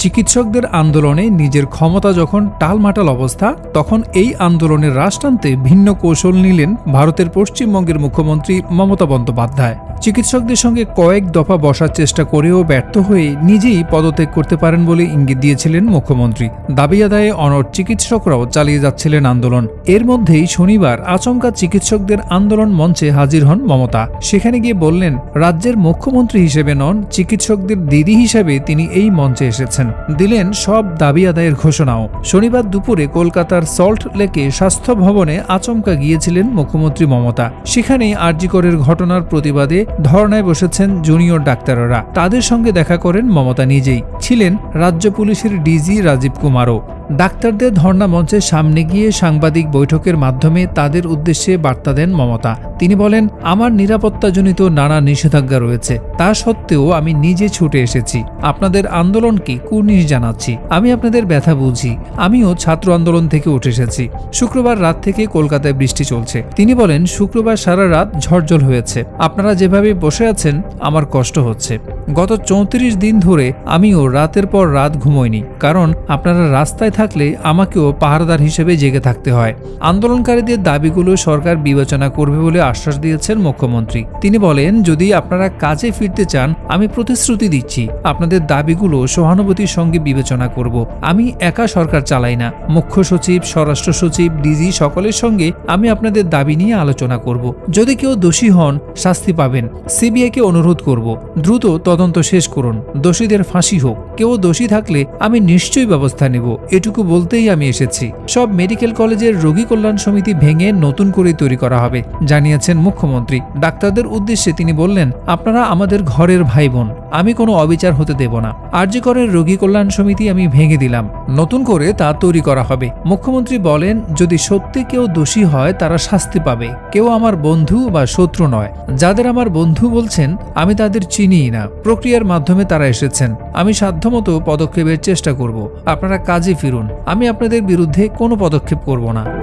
চিকিৎসকদের আন্দোলনে নিজের ক্ষমতা যখন টালমাটাল অবস্থা, তখন এই আন্দোলনের রাশ টানতে ভিন্ন কৌশল নিলেন ভারতের পশ্চিমবঙ্গের মুখ্যমন্ত্রী মমতা বন্দ্যোপাধ্যায়। চিকিৎসকদের সঙ্গে কয়েক দফা বসার চেষ্টা করেও ব্যর্থ হয়ে নিজেই পদত্যাগ করতে পারেন বলে ইঙ্গিত দিয়েছিলেন মুখ্যমন্ত্রী। দাবি আদায়ে অনড় চিকিৎসকরাও চালিয়ে যাচ্ছিলেন আন্দোলন। এর মধ্যেই শনিবার আচমকা চিকিৎসকদের আন্দোলন মঞ্চে হাজির হন মমতা। সেখানে গিয়ে বললেন, রাজ্যের মুখ্যমন্ত্রী হিসেবে নন, চিকিৎসকদের দিদি হিসেবে তিনি এই মঞ্চে এসেছেন। দিলেন সব দাবি আদায়ের ঘোষণাও। শনিবার দুপুরে কলকাতার সল্ট লেকে স্বাস্থ্য ভবনে আচমকা গিয়েছিলেন মুখ্যমন্ত্রী মমতা। সেখানেই আরজি করের ঘটনার প্রতিবাদে ধর্নায় বসেছেন জুনিয়র ডাক্তাররা। তাদের সঙ্গে দেখা করেন মমতা নিজেই। ছিলেন রাজ্য পুলিশের ডিজি রাজীব কুমারও। ডাক্তারদের ধর্না মঞ্চের সামনে গিয়ে সাংবাদিক বৈঠকের মাধ্যমে তাদের উদ্দেশ্যে বার্তা দেন মমতা। তিনি বলেন, আমার নিরাপত্তাজনিত নানা নিষেধাজ্ঞা রয়েছে, তা সত্ত্বেও আমি নিজে ছুটে এসেছি। আপনাদের আন্দোলনকে কুর্নিশ জানাচ্ছি। আমি আপনাদের ব্যথা বুঝি। আমিও ছাত্র আন্দোলন থেকে উঠে এসেছি। শুক্রবার রাত থেকে কলকাতায় বৃষ্টি চলছে। তিনি বলেন, শুক্রবার সারা রাত ঝড়জল হয়েছে। আপনারা যেভাবে বসে আছেন আমার কষ্ট হচ্ছে। গত 34 দিন ধরে আমিও রাতের পর রাত ঘুমোইনি, কারণ আপনারা রাস্তায় থাকলে আমাকেও পাহারাদার হিসেবে জেগে থাকতে হয়। আন্দোলনকারীদের দাবিগুলো সরকার বিবেচনা করবে বলে আশ্বাস দিয়েছেন মুখ্যমন্ত্রী। তিনি বলেন, যদি আপনারা কাজে ফিরতে চান, আমি প্রতিশ্রুতি দিচ্ছি আপনাদের দাবিগুলো সহানুভূতির সঙ্গে বিবেচনা করব। আমি একা সরকার চালাই না। মুখ্য সচিব, স্বরাষ্ট্র সচিব, ডিজি সকলের সঙ্গে আমি আপনাদের দাবি নিয়ে আলোচনা করব। যদি কেউ দোষী হন, শাস্তি পাবেন। সিবিআইকে অনুরোধ করব, দ্রুত তদন্ত শেষ করুন। দোষীদের ফাঁসি হোক। কেউ দোষী থাকলে আমি নিশ্চয়ই ব্যবস্থা নেব। এটুকু বলতেই আমি এসেছি। সব মেডিকেল কলেজের রোগী কল্যাণ সমিতি ভেঙে নতুন করে তৈরি করা হবে, জানিয়েছেন মুখ্যমন্ত্রী। ডাক্তারদের উদ্দেশ্যে তিনি বললেন, আপনারা আমাদের ঘরের ভাই বোন। আমি কোনো অবিচার হতে দেব না। আরজি করের রোগী কল্যাণ সমিতি আমি ভেঙে দিলাম, নতুন করে তা তৈরি করা হবে। মুখ্যমন্ত্রী বলেন, যদি সত্যি কেউ দোষী হয় তারা শাস্তি পাবে। কেউ আমার বন্ধু বা শত্রু নয়। যাদের আমার বন্ধু বলছেন, আমি তাদের চিনিই না। প্রক্রিয়ার মাধ্যমে তারা এসেছেন। আমি সাধ্যমতো পদক্ষেপের চেষ্টা করব। আপনারা কাজে ফিরুন। আমি আপনাদের বিরুদ্ধে কোনো পদক্ষেপ করব না।